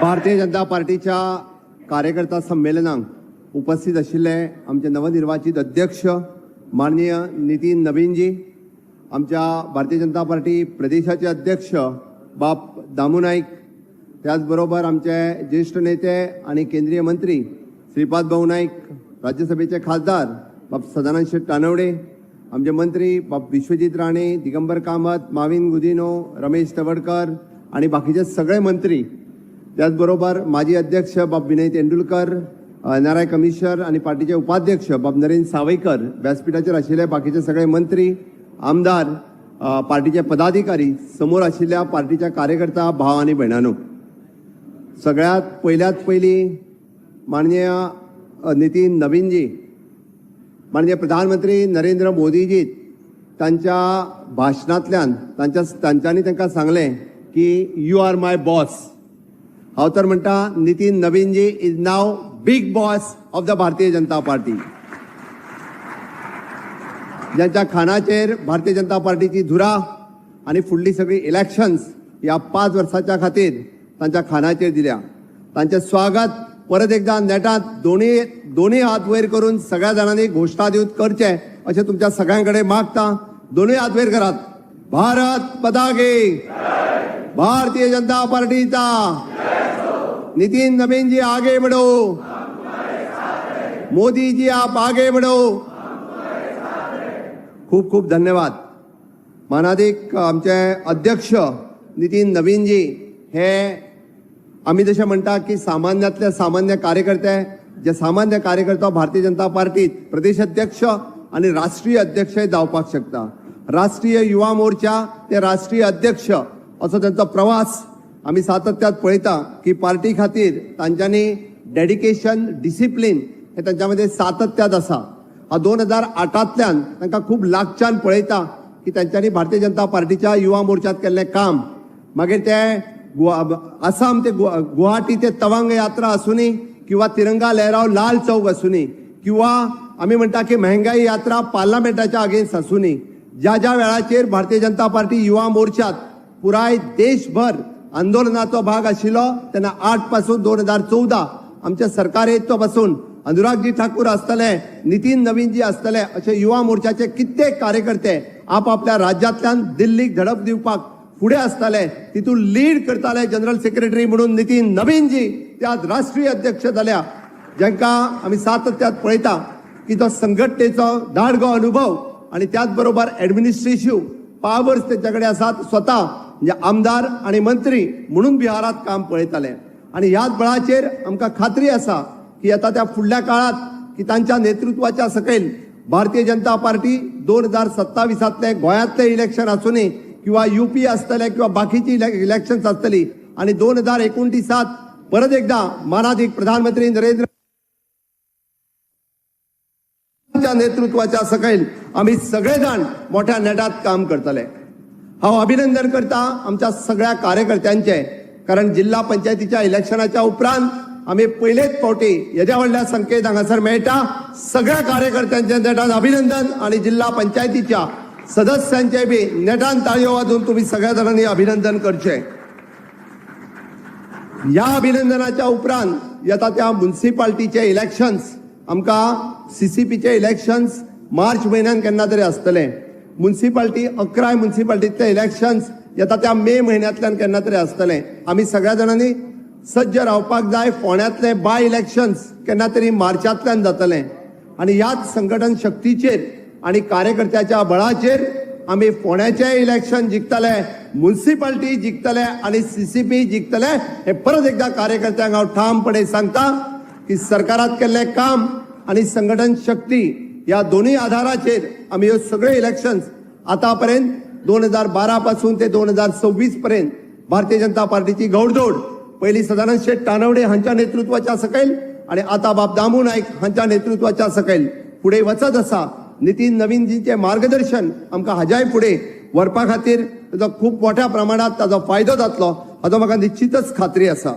भारतीय जनता पार्टीच्या कार्यकर्ता संमेलनाक उपस्थित आशिल्ले आमचे नवनिर्वाचित अध्यक्ष माननीय नितीन नवीनजी, आमच्या भारतीय जनता पार्टी प्रदेशाचे अध्यक्ष बाप दामू नाईक, त्याचबरोबर आमचे ज्येष्ठ नेते आणि केंद्रीय मंत्री श्रीपाद भाऊ नाईक, राज्यसभेचे खासदार बाप सदानंद शेठ तानवडे, आमचे मंत्री बाप विश्वजित राणे, दिगंबर कामत, माविन गुदिनो, रमेश तवडकर आणि बाकीचे सगळे मंत्री, त्याचबरोबर माजी अध्यक्ष बाप विनय तेंडुलकर, नाराय कमिशनर आणि पार्टीचे उपाध्यक्ष बाप नरेंद्र सावयकर, व्यासपीठाचेर आशिल्ले बाकीचे सगळे मंत्री, आमदार, पार्टीचे पदाधिकारी, समोर आशिल्ल्या पार्टीच्या कार्यकर्ता भाव आणि भयणांनो, सगळ्यात पहिली माननीय नितीन नवीनजी, माननीय प्रधानमंत्री नरेंद्र मोदीजी तांच्या भाषणांतल्यान तांच्यांनी तांकां सांगलें की यू आर माय बॉस. हांव तर म्हणटा नितीन नवीनजी is now big boss of the Bharatiya Janata party. ज्यांच्या खानाचेर भारतीय जनता पार्टीची धुरा आणि फुडली सगळी इलेक्शन्स ह्या 5 वर्सांच्या खातीर तांच्या खानाचेर दिल्या. तांचे स्वागत परत एकदा नेटात दोन्ही हात वयर करून सगळ्या जाणांनी घोषणा दिवत करचे अशें तुमच्या सगळ्यांकडे मागता. दोन्ही हात वयर करात. भारत पताके, भारतीय जनता पार्टीचा, नितीन नवीन जी आगे बढ़ो, मोदी जी आप आगे बढ़ो. खूप खूप धन्यवाद. मानाधिक आमचे अध्यक्ष नितीन नवीन जी हे आम्ही जशें म्हणटा की सामान्यातले सामान्य कार्यकर्ते, जे सामान्य कार्यकर्ता भारतीय जनता पार्टीत प्रदेश अध्यक्ष आणि राष्ट्रीय अध्यक्षय जावपाक शकता. राष्ट्रीय युवा मोर्चा ते राष्ट्रीय अध्यक्ष असो त्यांचा प्रवास आम्ही सातत्यात पळयता की पार्टी खातीर तांच्यांनी डेडिकेशन, डिसिप्लिन हे त्यांच्यामध्ये सातत्यात आसा. हा 2008तल्यान तांकां खूप लागच्यान पळयता की तांच्यांनी भारतीय जनता पार्टीच्या युवा मोर्चात केल्लें काम, मागीर ते आसाम ते गुवाहाटी ते तवांग यात्रा आसूनी किंवा तिरंगा लहराव लाल चौक आसूनी किंवा आम्ही म्हणटा की महंगाई यात्रा पार्लमेंटाच्या अगेन्स्ट आसूनी, ज्या ज्या वेळाचेर भारतीय जनता पार्टी युवा मोर्चात पुराय देशभर आंदोलनाचो भाग आशिल्लो तेन्ना 8 पासून 2014 आमच्या सरकार येतो पासून अनुरागजी ठाकूर आसतले, नितीन नवीनजी आसतले अशे युवा मोर्चाचे कित्येक कार्यकर्ते आपापल्या राज्यांतल्यान दिल्लीक झडप दिवपाक पुढे आसतले. तितून लीड करताले जनरल सेक्रेटरी म्हणून नितीन नवीनजी त्यात राष्ट्रीय अध्यक्ष जाल्या, जांकां आमी सातत्यात पळयता की तो संघटनेचो दाडगो अनुभव आणि त्याचबरोबर ॲडमिनिस्ट्रेटिव्ह पावर्स तेंच्याकडे आसात. स्वता म्हणजे आमदार आणि मंत्री म्हणून बिहारात काम पळयताले आणि ह्याच बळाचेर आमकां खात्री आसा की आता त्या फुडल्या काळात की तांच्या नेतृत्वाच्या सकयल भारतीय जनता पार्टी 2027तले गोंयांतले इलेक्शन आसूनी किंवा यूपी आसतले किंवा बाकीची इलेक्शन्स आसतली आणि 2029 परत एकदा मानाधिक प्रधानमंत्री नरेंद्र नेतृत्वाच्या सकयल आम्ही सगळेजण मोठ्या नेटात काम करतले. हांव अभिनंदन करता आमच्या सगळ्या कार्यकर्त्यांचे, कारण जिल्हा पंचायतीच्या इलेक्शनाच्या उपरांत आम्ही पहिलेच फावटी हेज्या व्हडल्या संख्येन हांगासर मेळटा. सगळ्या कार्यकर्त्यांचे नेटान अभिनंदन आणि जिल्हा पंचायतीच्या सदस्यांचे बी नेटान ताळयो वाजून तुम्ही सगळ्या जणांनी अभिनंदन करचे. या अभिनंदनाच्या उपरांत येता त्या म्युनिसिपालिटीचे इलेक्शन्स, आमकां CCPचे इलेक्शन्स मार्च म्हयन्यान केन्ना तरी आसतले. म्युनिसिपालिटी 11 म्युनिसिपालिटीचे इलेक्शन्स येता त्या मे म्हयन्यांतल्यान केन्ना तरी आसतले. आमी सगळ्या जाणांनी सज्ज रावपाक जाय. फोंड्यांतले बाय इलेक्शन्स केन्ना तरी मार्चांतल्यान जातले आणि ह्याच संघटन शक्तीचेर आणि कार्यकर्त्याच्या बळाचेर आम्ही फोंड्याचे इलेक्शन जिखतले, म्युनिसिपालिटी जिखतले आणि CCP जिखतले. हे परत एकदा कार्यकर्त्यांक हांव ठामपणे सांगता की सरकारात केल्ले काम आणि संघटन शक्ती या दोन्ही आधाराचेर आम्ही हे सगळे इलेक्शन्स आतापर्यंत 2012 पासून ते 2026 पर्यंत भारतीय जनता पार्टीची घौडदौड पहिली सदानंद शेठ तानवडे हांच्या नेतृत्वाच्या सकयल आणि आता बाप दामू नाईक हांच्या नेतृत्वाच्या सकयल पुढे वचत आसा. नितीन नवीनजींचे मार्गदर्शन आमकां हाज्याय फुडें व्हरपा खातीर ताजो खूप मोठ्या प्रमाणात ताजो फायदो जातलो हाचो म्हाका निश्चितच खात्री आसा.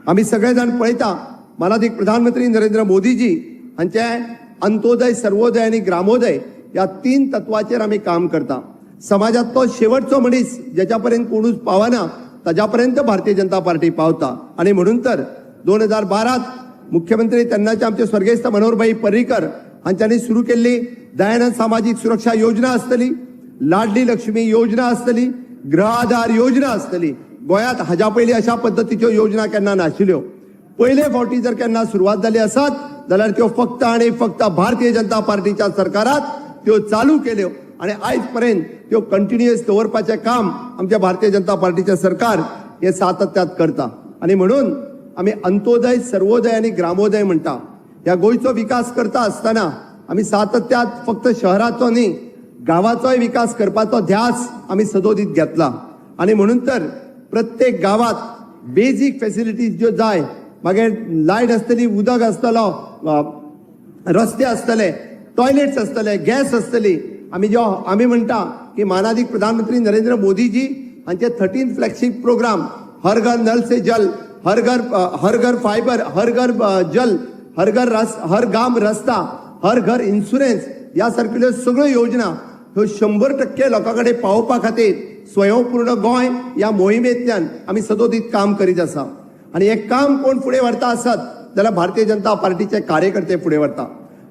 आमी सगळे जाण पळयता मानाधिक प्रधानमंत्री नरेंद्र मोदीजी हांचे अंत्योदय, सर्वोदय आणि ग्रामोदय या 3 तत्वाचेर आमी काम करता. समाजातलो शेवटचो मनीस ज्याच्या पर्यंत कोणूच पावना ताज्यापर्यंत भारतीय जनता पार्टी पावता आणि म्हणून तर 2012 मुख्यमंत्री तेन्नाचे आमचे स्वर्गीय मनोहरभाई पर्रीकर हांच्यांनी सुरू केल्ली दयानंद सामाजिक सुरक्षा योजना आसतली, लाडली लक्ष्मी योजना आसतली, गृह आधार योजना आसतली. गोंयांत हाज्या पयलीं अशा पद्दतीच्यो योजना केन्ना नाशिल्ल्यो. पयले फावटी जर केन्ना सुरवात जाली आसत जाल्यार त्यो फक्त आनी फक्त भारतीय जनता पार्टीच्या सरकारात त्यो चालू केल्यो आणि आयज पर्यंत त्यो कंटिन्युअस दवरपाचें काम आमच्या भारतीय जनता पार्टीचे सरकार हे सातत्यात करता. आणि म्हणून आमी अंत्योदय, सर्वोदय आणि ग्रामोदय म्हणटा. ह्या गोंयचो विकास करता आसतना आमी सातत्यात फक्त शहराचो न्ही, गावाचोय विकास करपाचो ध्यास आमी सदोदीत घेतला. आणि म्हणून तर प्रत्येक गावात बेसिक फॅसिलिटीज ज्यो जाय, मागीर लायट आसतली, उदक आसतलो, रस्ते आसतले, टॉयलेट्स आसतले, गॅस आसतली. आमी म्हणटा की माननीय प्रधानमंत्री नरेंद्र मोदीजी हांचे 13th फ्लॅगशिप प्रोग्राम हर घर नल से जल, हर घर फायबर, हर घर जल, हर गाम रस्ता, हर घर इन्शुरन्स या सारक्यो सगळ्यो योजना ह्यो 100% लोकांकडे पावोवपा खातीर स्वयंपूर्ण गोंय या मोहिमेंतल्यान आमी सदोदीत काम करीत आसा. आणि हे काम कोण फुडें व्हरता आसत जाल्यार भारतीय जनता पार्टीचे कार्यकर्ते फुडें व्हरता.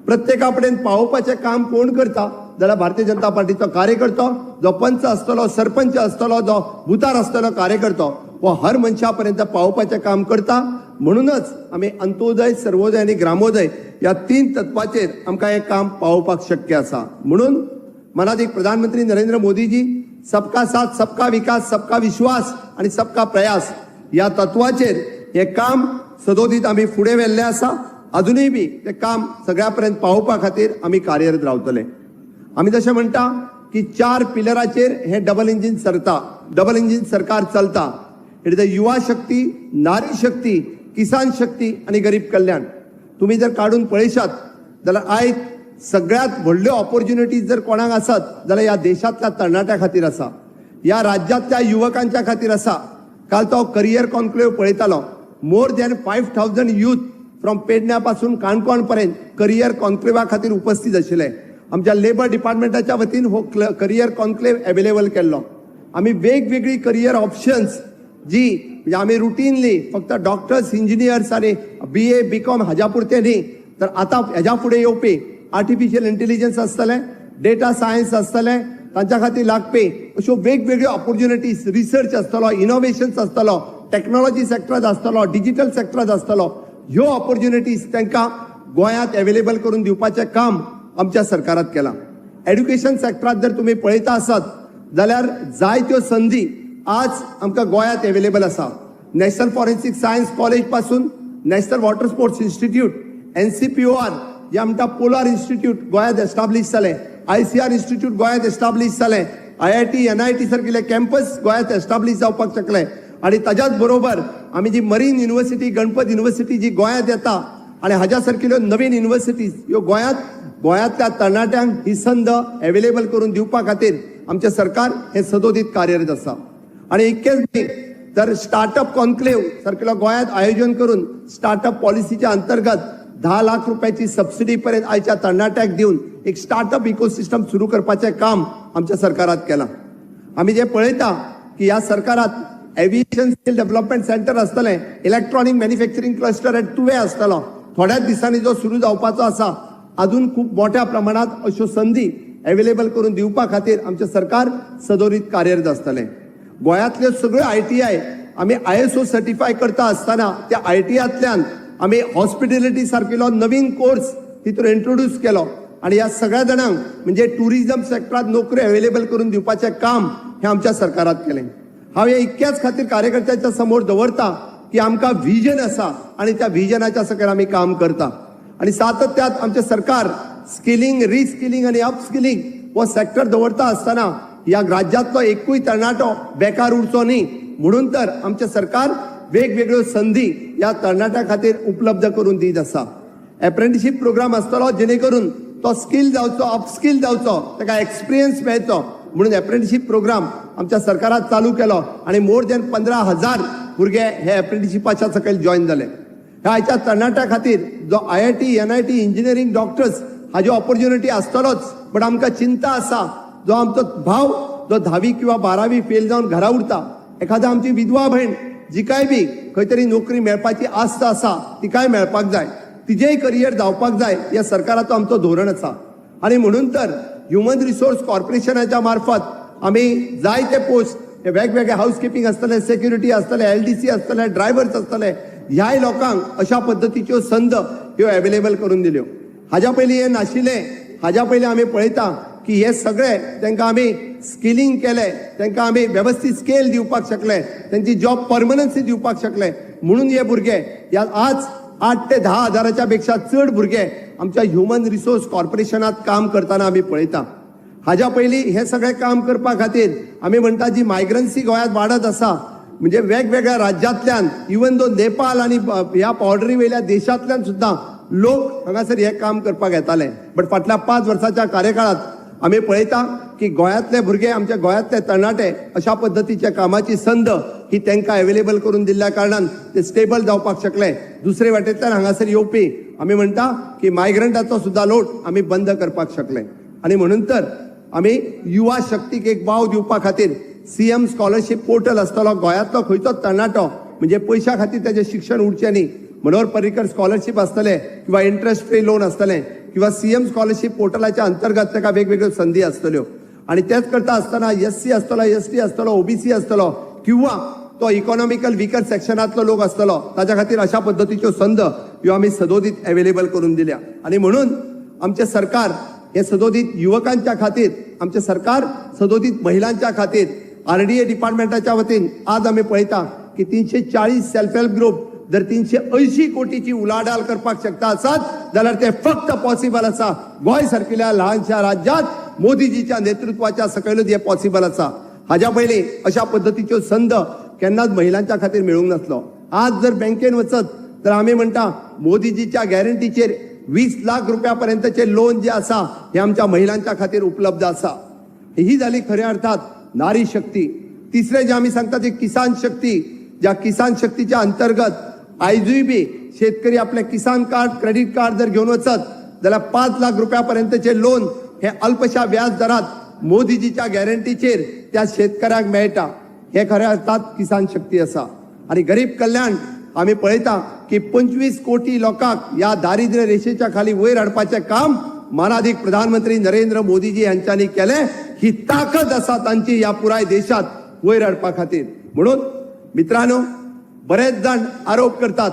प्रत्येका कडेन पावोवपाचें काम कोण करता जाल्यार भारतीय जनता पार्टीचो कार्यकर्तो, जो पंच आसतलो, सरपंच आसतलो, जो भुतार आसतलो कार्यकर्तो, वो हर मनशा पर्यंत पावोवपाचें काम करता. म्हणूनच आमी अंत्योदय, सर्वोदय आणि ग्रामोदय या 3 तत्वाचेर आमकां हे काम पावोवपाक शक्य आसा. म्हणून माननीय प्रधानमंत्री नरेंद्र मोदीजी सबका साथ, सबका विकास, सबका विश्वास आणि सबका प्रयास या तत्वाचेर हे काम सदोदीत आमी फुडें व्हेल्लें आसा. अजूनही बी ते काम सगळ्यापर्यंत पावोवपा खातीर आमी कार्यरत रावतले. आमी जशें म्हणटा की 4 पिलराचेर हे डबल इंजिन सरकार चलता. इट इज द युवा शक्ती, नारी शक्ती, किसान शक्ती आणि गरीब कल्याण. तुम्ही जर काढून पळयशात जाल्यार आयज सगळ्यात व्हडल्यो ऑपॉर्च्युनिटीज जर कोणाक आसत जाल्यार ह्या देशांतल्या तरणाट्या खातीर आसा, ह्या राज्यांतल्या युवकांच्या खातीर आसा. काल तो करियर कॉन्क्लेव पळयतालो. मोर दॅन 5000 यूथ फ्रॉम पेडण्या पासून काणकोण पर्यंत करियर कॉन्क्लेवा खातीर उपस्थित आशिल्ले. आमच्या लेबर डिपार्टमेंटाच्या वतीन हो करियर कॉन्क्लेव अवेलेबल केल्लो. आमी वेगवेगळी करियर ऑप्शन्स जी म्हणजे आमी रुटीनली फक्त डॉक्टर्स, इंजिनियर्स आणि BA, BCom हाज्या पुरते न्ही, तर आता हेज्या फुडें येवपी आर्टिफिशियल इंटेलिजन्स आसतले, डेटा सायन्स आसतले, तांच्या खातीर लागपी अश्यो वेगवेगळ्यो ऑपॉर्च्युनिटीज, रिसर्च आसतलो, इनोव्हेशन्स आसतलो, टेक्नॉलॉजी सेक्टरात आसतलो, डिजिटल सेक्टरात आसतलो. ह्यो ऑपॉर्च्युनिटीज तांकां गोंयांत अवेलेबल करून दिवपाचें काम आमच्या सरकारात केलां. एड्युकेशन सेक्टरात जर तुम्ही पळयता आसत जाल्यार जायत्यो संधी आज आमकां गोंयांत अवेलेबल आसा. नॅशनल फॉरेन्सिक सायन्स कॉलेज पासून national water sports institute, NCPOR जे आमकां पोलार इन्स्टिट्यूट गोंयांत एस्टाब्लीश जालें, ICR इन्स्टिट्यूट गोंयांत एस्टाब्लीश जालें, IIT, NIT सारकिले कॅम्पस गोंयांत एस्टाब्लीश जावपाक शकले. आणि ताच्याच बरोबर आमी जी मरीन युनिव्हर्सिटी, गणपत युनिव्हर्सिटी जी गोंयांत येता आणि हाज्या सारकिल्यो नवीन युनिव्हर्सिटीज ह्यो गोंयांतल्या तरणाट्यांक ही संद अवेलेबल करून दिवपा खातीर आमचे सरकार हे सदोदीत कार्यरत आसा. आणि इतकेच न्ही तर स्टार्टअप कॉन्क्लेव सारकिलो गोंयांत आयोजन करून स्टार्टअप पॉलिसीच्या अंतर्गत 10 लाख रुपयाची सबसिडी पर्यंत आयच्या तरणाट्याक दिवन एक स्टार्टअप इकोसिस्टम सुरू करपाचें काम आमच्या सरकारात केलां. आमी जे पळयता की ह्या सरकारात एव्हिएशन स्किल डेव्हलपमेंट सेंटर आसतलें, इलेक्ट्रॉनिक मॅन्युफॅक्चरिंग क्लस्टर एट तुवें आसतलो, थोड्याच दिसांनी जो सुरू जावपाचो आसा. अजून खूप मोठ्या प्रमाणात अश्यो संधी अवेलेबल करून दिवपा खातीर आमचे सरकार सदोदीत कार्यरत आसतलें. गोंयांतल्यो सगळ्यो ITI आमी ISO सर्टिफाय करता आसतना त्या ITIंतल्यान आमी हॉस्पिटॅलिटी सारकिलो नवीन कोर्स तितून इंट्रोड्यूस केलो आणि ह्या सगळ्या जाणांक म्हणजे टुरिझम सेक्टरात नोकऱ्यो अवेलेबल करून दिवपाचें काम हे आमच्या सरकारात केलें. हांव हे इतक्याच खातीर कार्यकर्त्यांच्या समोर दवरता की आमकां व्हिजन आसा आणि त्या व्हिजनाच्या सकयल आमी काम करता. आणि सातत्यात आमचे सरकार स्किलिंग, रिस्किलिंग आणि अपस्किलिंग हो सेक्टर दवरता आसतना या राज्यांतलो एकूय तरणाटो बेकार उरचो न्ही म्हणून तर आमचे सरकार वेगवेगळ्यो संधी या तरणाट्या खातीर उपलब्ध करून दीत आसा. अप्रेंटिसशीप प्रोग्राम आसतलो जेणे करून तो स्किल जावचो, अपस्किल जावचो, ताका एक्सपिरियन्स मेळचो म्हणून अप्रेंटिसशीप प्रोग्राम आमच्या सरकारात चालू केलो आणि मोर दॅन 15,000 भुरगे हे अप्रेंटिसशिपाच्या सकयल जॉईन जाले. ह्या आयच्या तरणाट्या खातीर जो IIT, NIT, इंजिनियरिंग, डॉक्टर्स हाज्यो ऑपॉर्च्युनिटी आसतलोच, पण आमकां चिंता आसा जो आमचो भाव जो 10वी किंवा 12वी फेल जावन घरा उरता एखादा आमची विधवा भयण जी काय बी खंय तरी नोकरी मेळपाची आस्त आसा ती काय मेळपाक जाय, तिजेय करियर जावपाक जाय, या सरकाराचो आमचो धोरण आसा. आणि म्हणून तर ह्युमन रिसोर्स कॉर्पोरेशनाच्या मार्फत आम्ही जायते पोस्ट वेगवेगळे हाऊसकीपिंग आसतले, सेक्युरिटी आसतले, LDC आसतले, ड्रायव्हर्स आसतले, ह्याय लोकांक अशा पद्दतीच्यो संद ह्यो अवेलेबल करून दिल्यो. हाज्या पयलीं हे नाशिल्ले. हाज्या पयलीं आमी पळयता की हे सगळे तांकां आमी स्किलिंग केले, तांकां आमी वेवस्थीत स्केल दिवपाक शकले, तांची जॉब परमनन्सी दिवपाक शकले. म्हणून हे भुरगे ह्या आज 8 ते 10 हजाराच्या पेक्षा चड भुरगे आमच्या ह्युमन रिसोर्स कॉर्पोरेशनात काम करताना आमी पळयता. हाज्या पयलीं हे सगळे काम करपा खातीर आमी म्हणटा जी मायग्रन्सी गोंयांत वाडत आसा, म्हणजे वेगवेगळ्या राज्यांतल्यान इवन दो नेपाळ आणि ह्या बॉर्डरी वयल्या देशांतल्यान सुद्दां लोक हांगासर हे काम करपाक येताले. बट फाटल्या 5 वर्साच्या कार्यकाळात आमी पळयता की गोंयांतले भुरगे, आमच्या गोंयांतले तरणाटे अशा पद्दतीच्या कामाची संद ही तांकां अवेलेबल करून दिल्ल्या कारणान ते स्टेबल जावपाक शकले. दुसरे वाटेंतल्यान हांगासर येवपी आमी म्हणटा की मायग्रंटाचो सुद्दां लोट आमी बंद करपाक शकले. आणि म्हणून तर आमी युवा शक्तीक एक वाव दिवपा खातीर CM स्कॉलरशीप पोर्टल आसतलो. गोंयांतलो खंयचोच तरणाटो म्हणजे पयशा खातीर ताचें शिक्षण उरचें न्ही, मनोहर पर्रीकर स्कॉलरशीप आसतले किंवा इंटरेस्ट फ्री लोन आसतलें किंवा CM स्कॉलरशीप पोर्टलाच्या अंतर्गत ताका वेगवेगळ्यो संदी आसतल्यो. आणि तेच करता आसतना SC आसतलो, ST आसतलो, OBC आसतलो किंवा तो इकॉनॉमिकल विकर सेक्शनातलो लोक आसतलो, ताच्या खातीर अशा पद्दतीच्यो संद ह्यो आमी सदोदीत अवेलेबल करून दिल्या. आणि म्हणून आमचे सरकार हे सदोदीत युवकांच्या खातीर, आमचे सरकार सदोदीत महिलांच्या खातीर RDA डिपार्टमेंटाच्या वतीन आज आमी पळयता की 340 सेल्फ हेल्प ग्रुप जर 380 कोटीची उलाढाल करपाक शकता आसात जाल्यार ते फक्त पॉसिबल आसा गोंय सारकिल्या ल्हानशा राज्यात मोदीजीच्या नेतृत्वाच्या सकयलूच हे पॉसिबल आसा. हाज्या पयलीं अशा पद्दतीच्यो संद केन्नाच महिलांच्या खातीर मेळूंक नासलो. आज जर बँकेन वचत तर आमी म्हणटा मोदीजीच्या गॅरंटीचेर 20 लाख रुपयापर्यंतचे लोन जे आसा हे आमच्या महिलांच्या खातीर उपलब्ध आसा. ही झाली खऱ्या अर्थात नारी शक्ती. तिसरे जे आम्ही सांगता ते किसान शक्ती. ज्या किसान शक्तीच्या अंतर्गत आयजूय बी शेतकरी आपले किसान कार्ड, क्रेडिट कार्ड जर घेऊन वचत जाल्यार 5 लाख रुपयापर्यंतचे लोन हे अल्पशा व्याज दरात मोदीजीच्या गॅरंटीचेर त्या शेतकऱ्याक मेळटा. हे खऱ्या अर्थात किसान शक्ती आसा. आणि गरीब कल्याण आम्ही पळयता की 25 कोटी लोकांक या दारिद्र्य रेषेच्या खाली वयर हाडपाचे काम मानाधिक प्रधानमंत्री नरेंद्र मोदीजी यांच्यानी केले. ही ताकद आसा तांची या पुराय देशात वयर हाडपा खातीर. म्हणून मित्रांनो, बरेच जण आरोप करतात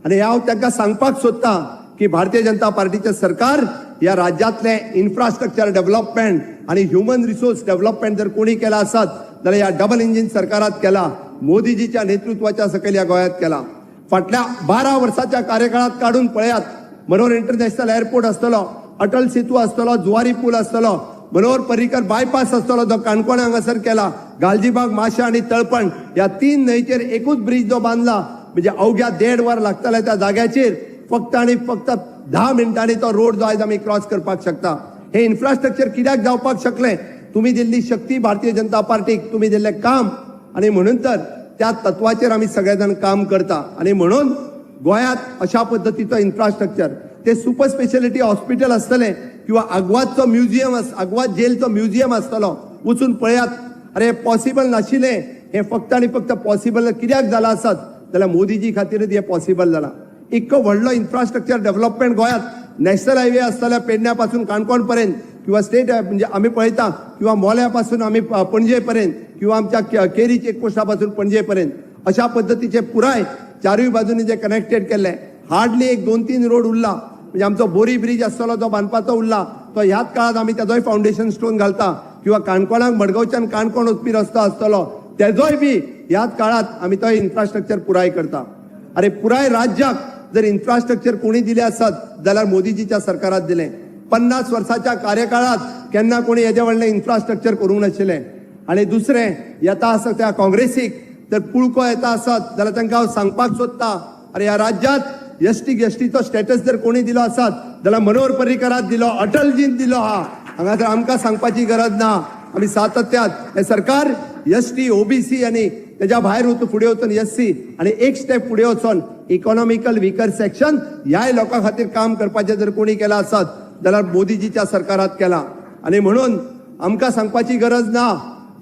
आणि हांव तांकां सांगपाक सोदता की भारतीय जनता पार्टीचे सरकार या राज्यातले इन्फ्रास्ट्रक्चर डेव्हलपमेंट आणि ह्युमन रिसोर्स डेव्हलपमेंट जर कोणी केला आसत जाल्यार या डबल इंजिन सरकारात केला, मोदीजीच्या नेतृत्वाच्या सकयल या गोंयांत केला. फाटल्या 12 वर्षाच्या कार्यकाळात काढून पळयात, मनोहर इंटरनॅशनल एअरपोर्ट आसतलो, अटल सेतू आसतलो, जुवारी पूल आसतलो, मनोहर पर्रीकर बायपास आसतलो जो काणकोण हांगासर केला, गालजीबाग, माशा आणि तळपण या 3 न्हंयचेर एकूच ब्रिज जो बांधला म्हणजे अवघ्या 1.5 वर लागतले त्या जाग्याचेर फक्त आणि फक्त 10 मिनिटांनी तो रोड जो आज आम्ही क्रॉस करपाक शकता. हे इन्फ्रास्ट्रक्चर कित्याक जावपाक शकले? तुम्ही दिल्ली शक्ती भारतीय जनता पार्टीक, तुम्ही दिल्ले काम. आणि म्हणून तर त्या तत्वाचेर आम्ही सगळेजण काम करता. आणि म्हणून गोंयांत अशा पद्दतीचो इन्फ्रास्ट्रक्चर, ते सुपर स्पेशालिटी हॉस्पिटल आसतले किंवा आग्वादचो म्युझियम, आग्वाद जेलचो म्युझियम आसतलो, वचून पळयात. अरे पॉसिबल नाशिल्ले, हे फक्त आणि फक्त पॉसिबल कित्याक जाला आसत जाल्यार मोदीजी खातीरच हे पॉसिबल जाला. इतको व्हडलो इन्फ्रास्ट्रक्चर डेव्हलपमेंट गोंयांत नॅशनल हायवे आसतल्या पेडण्या पासून काणकोण पर्यंत किंवा स्टेट म्हणजे आम्ही पळयता किंवा मोल्या पासून आम्ही पणजे पर्यंत किंवा आमच्या केरी चेकपोस्टा पासून पणजे पर्यंत अशा पद्दतीचे पुराय चारूय बाजूनी जे कनेक्टेड केले. हार्डली एक 2-3 रोड उरला. म्हणजे आमचो बोरी ब्रिज आसतलो जो बांदपाचो उरला तो ह्याच काळात आम्ही त्याचोय फाउंडेशन स्टोन घालता. किंवा काणकोणाक मडगांवच्यान काणकोण वचपी रस्तो आसतलो तेजोय बी ह्याच काळात आम्ही तो इन्फ्रास्ट्रक्चर पुराय करता. अरे पुराय राज्याक जर इन्फ्रास्ट्रक्चर कोणी दिले आसत जाल्यार मोदीजीच्या सरकारात दिले. 50 वर्षाच्या कार्यकाळात केन्ना कोणी हेजे व्हडले इन्फ्रास्ट्रक्चर करूंक नाशिल्ले. आणि दुसरे येता आसत त्या काँग्रेसीक जर पुळको येता आसत जाल्यार तांकां हांव सांगपाक सोदता, अरे ह्या राज्यात एसटीचो स्टेटस जर कोणी दिलो आसत जाल्यार मनोहर पर्रीकराक दिलो, अटलजीन दिलो. हांगासर आमकां सांगपाची गरज ना. आम्ही सातत्यात हे सरकार ST, OBC आणि त्याच्या भायर फुडें वचून SC आणि एक स्टेप फुडें वचून इकॉनॉमिकल विकर सेक्शन ह्या लोकां खातीर काम करपाचें जर कोणी केला आसत जाल्यार मोदीजीच्या सरकारात केला. आणि म्हणून आमकां सांगपाची गरज ना.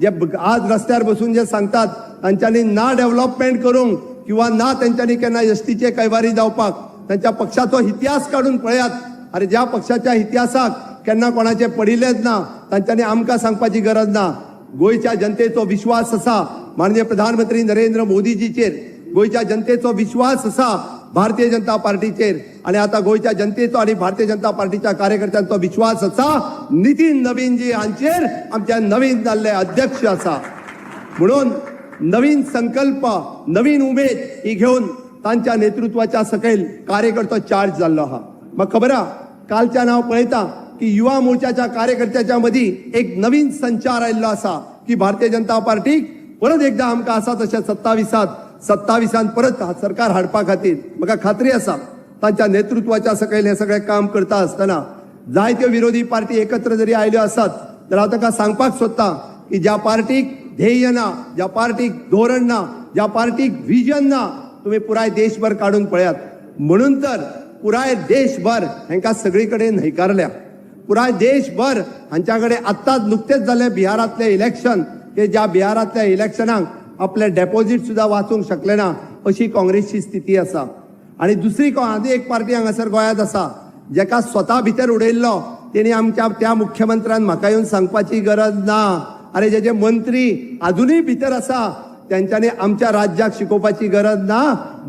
आज रस्त्यार बसून जे सांगतात तांच्यांनी ना डेव्हलपमेंट करूंक किंवा ना त्यांच्यानी केन्ना एसटीचे कैवारी जावपाक त्यांच्या पक्षाचो इतिहास काढून पळयात. अरे ज्या पक्षाच्या इतिहासाक केन्ना कोणाचे पडिल्लेच ना तांच्यांनी आमकां सांगपाची गरज ना. गोयच्या जनतेचो विश्वास आसा माननीय प्रधानमंत्री नरेंद्र मोदीजीचेर. गोयच्या जनतेचो विश्वास आसा भारतीय जनता पार्टीचेर आणि आता गोयच्या जनतेचो आणि भारतीय जनता पार्टीच्या कार्यकर्त्यांचो विश्वास आसा नितीन नवीनजी हांचेर आमच्या नवीन जाल्ले अध्यक्ष आसा. म्हणून नवीन संकल्प नवीन उमेद ही घेऊन तांच्या नेतृत्वाच्या सकयल कार्यकर्तो चार्ज जाल्लो आहा. म्हाका खबर आहा कालच्यान हांव पळयता की युवा मोर्चाच्या कार्यकर्त्याच्या मदीं एक नवीन संचार आयिल्लो आसा की भारतीय जनता पार्टीक परत एकदा आमकां आसा तशें 27 परत सरकार हाडपा खातीर म्हाका खात्री आसा. तांच्या नेतृत्वाच्या सकयल हे सगळें काम करता आसतना जायत्यो विरोधी पार्टी एकत्र जरी आयल्यो आसात तर हांव ताका सांगपाक सोदतां की ज्या पार्टीक ध्येय ना, ज्या पार्टीक धोरण ना, ज्या पार्टीक विजन ना, तुम्ही पुराय देशभर काढून पळयात. म्हणून तर पुराय देशभर हांकां सगळीकडे न्हयकारल्या. पुराय देशभर हांच्याकडे आत्ताच नुकतेच जाल्ले बिहारातले इलेक्शन की ज्या बिहारातल्या इलेक्शनाक आपले डेपॉझिट सुद्धा वाचूंक शकले ना अशी काँग्रेसची स्थिती आसा. आणि दुसरी आनी एक पार्टी हांगासर गोंयांत आसा जेका स्वता भितर उडयल्लो तेणी आमच्या त्या मुख्यमंत्र्यान म्हाका येवन सांगपाची गरज ना. अरे जे मंत्री अजूनही भितर आसा त्यांच्यानी आमच्या राज्याक शिकोवपाची गरज ना.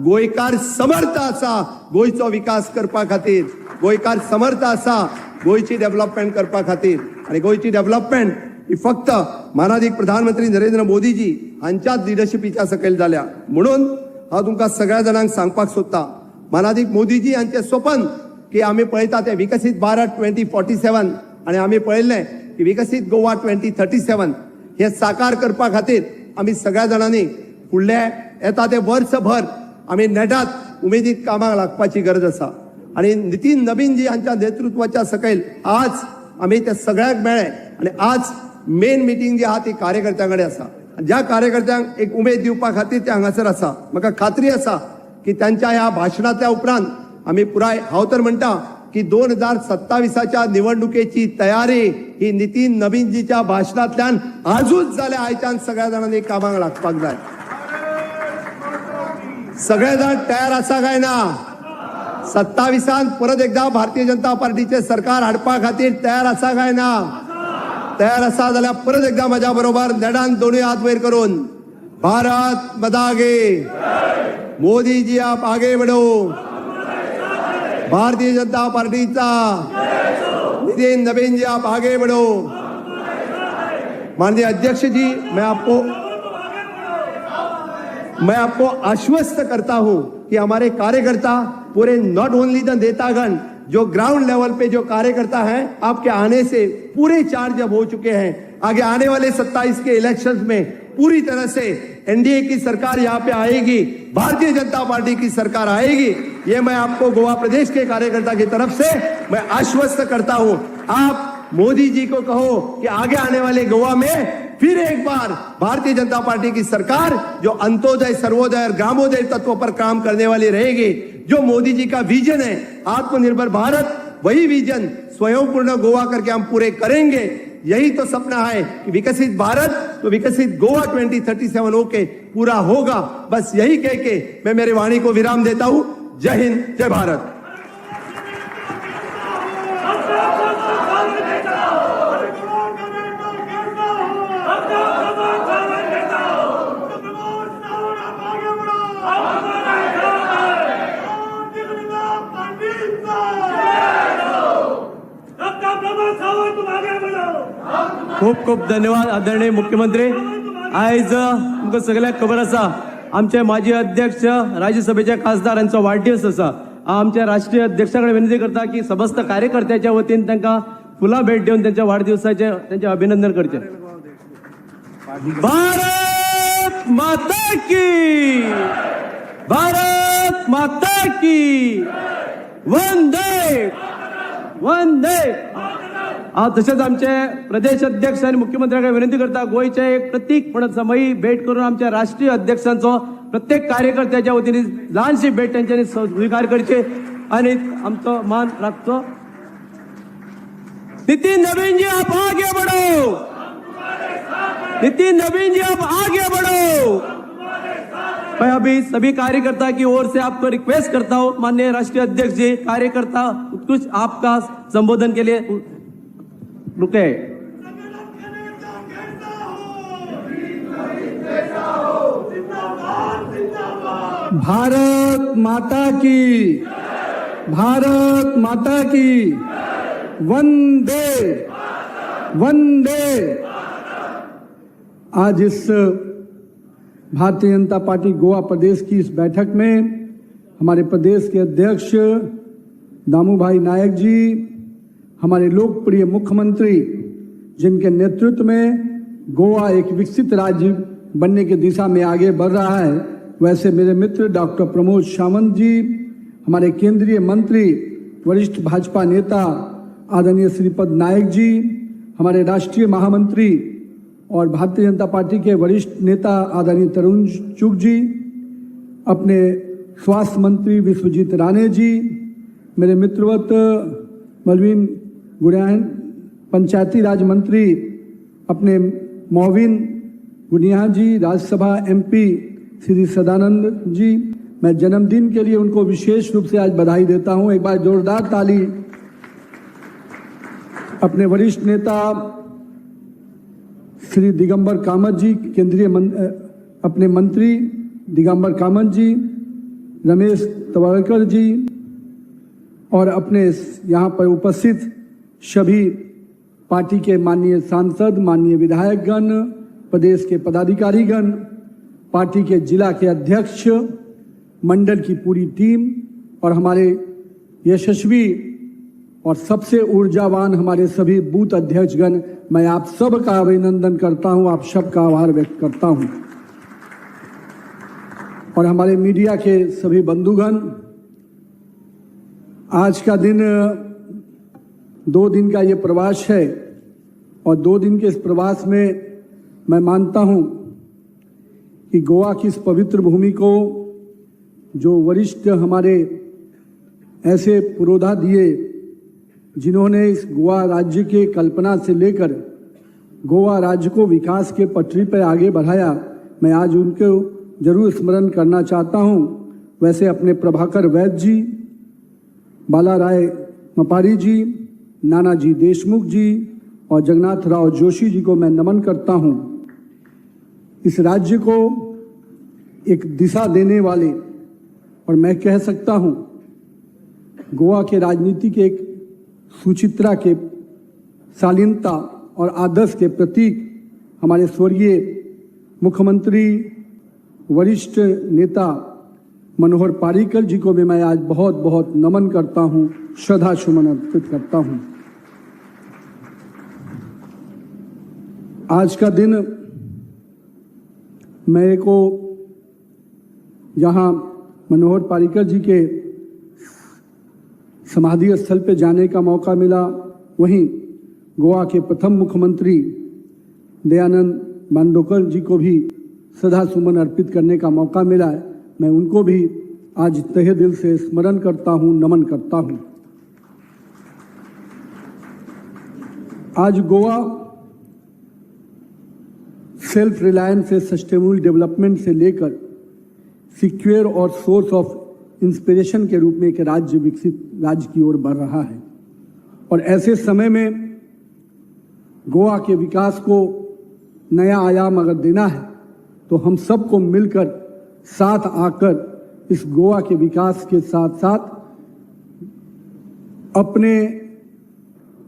गोंयकार समर्थ आसा गोंयचो विकास करपा खातीर. गोंयकार समर्थ आसा गोंयची डेव्हलपमेंट करपा खातीर. आणि गोंयची डेव्हलपमेंट ही फक्त माननीय प्रधानमंत्री नरेंद्र मोदीजी हांच्याच लिडरशिपीच्या सकयल जाल्या. म्हणून हांव तुमकां सगळ्या जाणांक सांगपाक सोदतां माननीय मोदीजी हांचे स्वप्न की आमी पळयता ते विकसीत भारत 2047 आणि आमी पळयल्लें की विकसीत गोवा 2037 हे साकार करपा खातीर आमी सगळ्या जाणांनी फुडले येता ते वर्सभर आमी नेटात उमेदीत कामाक लागपाची गरज आसा. आणि नितीन नवीनजी हांच्या नेतृत्वाच्या सकयल आज आमी ते सगळ्यांक मेळ्ळे आणि आज मेन मिटींग जी आहा ती कार्यकर्त्यां कडेन आसा. ज्या कार्यकर्त्यांक एक उमेद दिवपा खातीर ते हांगासर आसा. म्हाका खात्री आसा की त्यांच्या ह्या भाशणाच्या उपरांत आमी पुराय हांव तर म्हणटा की 2027च्या निवडणुकेची तयारी ही नितीन नवीनजीच्या भाषणातल्यान आजूच जाल्या. आयच्यान सगळ्या जाणांनी कामाक लागपाक जाय. सगळे जाण तयार आसा काय ना? 27 परत एकदा भारतीय जनता पार्टीचे सरकार हाडपा खातीर तयार आसा काय ना? तयार आसा जाल्यार परत एकदा माझ्या बरोबर नेडान दोन्ही हात वयर करून भारत माता की मोदी जी आप आगे बढ़ो. भारतीय जनता पार्टीचा नितीन नवीन जी आप आगे बढ़ो. माननीय अध्यक्ष जी मैं आपको आश्वस्त करता हूं कि हमारे कार्यकर्ता पूरे नॉट ओनली द नेतागण जो ग्राउंड लेवल पे जो कार्यकर्ता हैं आपके आने से पूरे चार्ज अब हो चुके हैं. आगे आने वाले 27 के इलेक्शंस में पूरी तरह से एनडीए की सरकार यहाँ पे आएगी, भारतीय जनता पार्टी की सरकार आएगी. ये मैं आपको गोवा प्रदेश के कार्यकर्ता की तरफ से मैं आश्वस्त करता हूं. आप मोदी जी को कहो कि आगे आने वाले गोवा में फिर एक बार भारतीय जनता पार्टी की सरकार जो अंत्योदय सर्वोदय और ग्रामोदय तत्व पर काम करने वाली रहेगी. जो मोदी जी का विजन है आत्मनिर्भर भारत, वही विजन स्वयंपूर्ण गोवा करके हम पूरे करेंगे. यही तो सपना है कि विकसित भारत तो विकसित गोवा 2037 होके पूरा होगा. बस यही कह के मैं मेरी वाणी को विराम देता हूं. जय हिंद, जय भारत. खूप खूप धन्यवाद आदरणीय मुख्यमंत्री. आज तुमकां सगळ्यांक खबर आसा आमचे माजी अध्यक्ष राज्यसभेचे खासदार यांचो वाढदिवस आसा. आमच्या राष्ट्रीय अध्यक्षाकडे विनंती करता की समस्त कार्यकर्त्याच्या वतीन तांकां फुलां भेट देऊन त्यांच्या वाढदिवसाचे त्यांचे अभिनंदन करचे. भारत माता की, भारत माता की, वंदे वंदे. तसेच आमचे प्रदेश अध्यक्ष आणि मुख्यमंत्र्यांकडे विनंती करता गोयचे एक प्रतीक म्हणून समयी भेट करून आमच्या राष्ट्रीय अध्यक्षांचो प्रत्येक कार्यकर्त्याच्या वतीने लहानशी भेट त्यांच्यानी स्वीकार करचे आणि आमचो मान राखचो. नितीन नवीन जी आप आगे बढ़ो. नितिन नवीन जी अब आगे बढ़ो। मैं अभी सभी कार्यकर्ता की ओर से आपको रिक्वेस्ट करता हूं, माननीय राष्ट्रीय अध्यक्ष जी, कार्यकर्ता कुछ आपका संबोधन के लिए रुके। भारत माता की, भारत माता की, वंदे वंदे। आज इस भारतीय जनता पार्टी गोवा प्रदेश की इस बैठक में हमारे प्रदेश के अध्यक्ष दामू भाई नायक जी, हमारे लोकप्रिय मुख्यमंत्री, जिनके नेतृत्व में गोवा एक विकसित राज्य बनने की दिशा में आगे बढ़ रहा है, वैसे मेरे मित्र डॉक्टर प्रमोद सावंत जी, हमारे केंद्रीय मंत्री, वरिष्ठ भाजपा नेता आदरणीय श्रीपद नायक जी, हमारे राष्ट्रीय महामंत्री और भारतीय जनता पार्टी के वरिष्ठ नेता आदरणीय तरुण चुग जी, अपने स्वास्थ्य मंत्री विश्वजीत राणे जी, मेरे मित्रवत मलवीन गुड़ियान, पंचायती राज मंत्री अपने मोहविन गुड़िया जी, राज्यसभा एमपी श्री सदानंद जी, मैं जन्मदिन के लिए उनको विशेष रूप से आज बधाई देता हूं। एक बार जोरदार ताली। अपने वरिष्ठ नेता श्री दिगंबर कामत जी, केंद्रीय अपने मंत्री दिगंबर कामत जी, रमेश तवरकर जी और अपने यहाँ पर उपस्थित सभी पार्टी के माननीय सांसद, माननीय विधायकगण, प्रदेश के पदाधिकारीगण, पार्टी के जिला के अध्यक्ष, मंडल की पूरी टीम और हमारे यशस्वी और सबसे ऊर्जावान हमारे सभी बूथ अध्यक्षगण, मैं आप सब का अभिनंदन करता हूं, आप सब का आभार व्यक्त करता हूं। और हमारे मीडिया के सभी बंधुगण, आज का दिन 2 दिन का ये प्रवास है और 2 दिन के इस प्रवास में मैं मानता हूं कि गोवा की इस पवित्र भूमि को जो वरिष्ठ हमारे ऐसे पुरोधा दिए, जिन्होंने इस गोवा राज्य के कल्पना से लेकर गोवा राज्य को विकास के पटरी पर आगे बढ़ाया, मैं आज उनको जरूर स्मरण करना चाहता हूं। वैसे अपने प्रभाकर वैद्य जी, बाला राय मपारी जी, नानाजी देशमुख जी और जगन्नाथ राव जोशी जी को मैं नमन करता हूं। इस राज्य को एक दिशा देने वाले और मैं कह सकता हूं गोवा के राजनीति के एक सुचित्रा के शालीनता और आदर्श के प्रतीक हमारे स्वर्गीय मुख्यमंत्री, वरिष्ठ नेता मनोहर पारीकर जी को भी मैं आज बहुत बहुत नमन करता हूं, श्रद्धा सुमन अर्पित करता हूं। आज का दिन मेरे को यहाँ मनोहर पारीकर जी के समाधि स्थल पे जाने का मौका मिला, वहीं गोवा के प्रथम मुख्यमंत्री दयानंद बांदोकर जी को भी श्रद्धा सुमन अर्पित करने का मौका मिला है। मैं उनको भी आज तहे दिल से स्मरण करता हूं, नमन करता हूं। आज गोवा सेल्फ रिलायंस से सस्टेनेबल डेवलपमेंट से लेकर सिक्योर और सोर्स ऑफ इंस्पिरेशन के रूप में एक राज्य, विकसित राज्य की ओर बढ़ रहा है। और ऐसे समय में गोवा के विकास को नया आयाम अगर देना है तो हम सबको मिलकर साथ आकर इस गोवा के विकास के साथ साथ अपने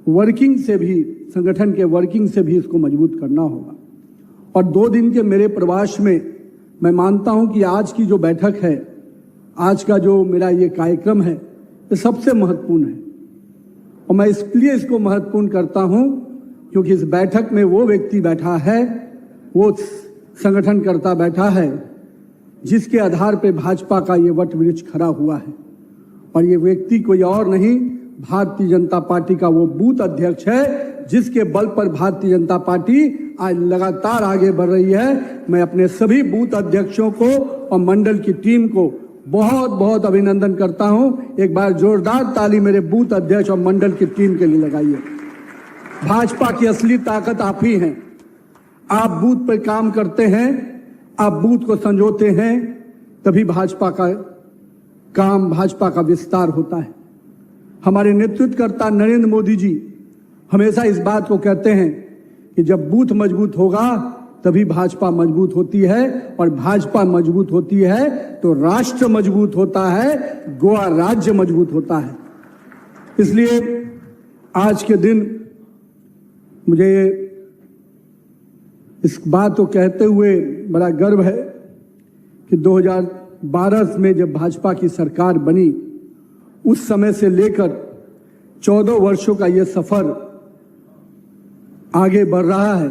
वर्किंग से भी, संगठन के वर्किंग से भी इसको मजबूत करना होगा। और 2 दिन के मेरे प्रवास में मैं मानता हूं कि आज की जो बैठक है, आज का जो मेरा ये कार्यक्रम है, ये सबसे महत्वपूर्ण है। और मैं इसलिए इसको महत्वपूर्ण करता हूं क्योंकि इस बैठक में वो व्यक्ति बैठा है, वो संगठनकर्ता बैठा है, जिसके आधार पे भाजपा का ये वट वृक्ष खड़ा हुआ है। और ये व्यक्ति कोई और नहीं, भारतीय जनता पार्टी का वो बूथ अध्यक्ष है, जिसके बल पर भारतीय जनता पार्टी आज लगातार आगे बढ़ रही है। मैं अपने सभी बूथ अध्यक्षों को और मंडल की टीम को बहुत बहुत अभिनंदन करता हूं। एक बार जोरदार ताली मेरे बूथ अध्यक्ष और मंडल की टीम के लिए लगाइए। भाजपा की असली ताकत आप ही हैं। आप बूथ पर काम करते हैं, आप बूथ को संजोते हैं, तभी भाजपा का काम, भाजपा का विस्तार होता है। हमारे नेतृत्वकर्ता नरेंद्र मोदी जी हमेशा इस बात को कहते हैं कि जब बूथ मजबूत होगा तभी भाजपा मजबूत होती है, और भाजपा मजबूत होती है तो राष्ट्र मजबूत होता है, गोवा राज्य मजबूत होता है। इसलिए आज के दिन मुझे इस बात को कहते हुए बड़ा गर्व है कि 2012 में जब भाजपा की सरकार बनी, उस समय से लेकर 14 वर्षों का ये सफर आगे बढ़ रहा है।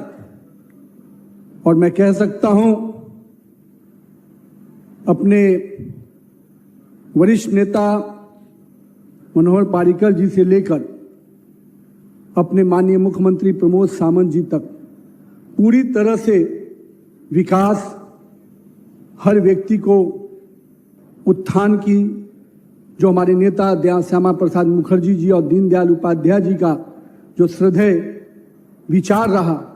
और मैं कह सकता हूं, अपने वरिष्ठ नेता मनोहर पर्रिकर जी से लेकर अपने माननीय मुख्यमंत्री प्रमोद सावंत जी तक पूरी तरह से विकास, हर व्यक्ति को उत्थान की, जो हमारे नेता श्यामा प्रसाद मुखर्जी जी और दीनदयाल उपाध्याय जी का जो श्रद्धेय विचार रहा,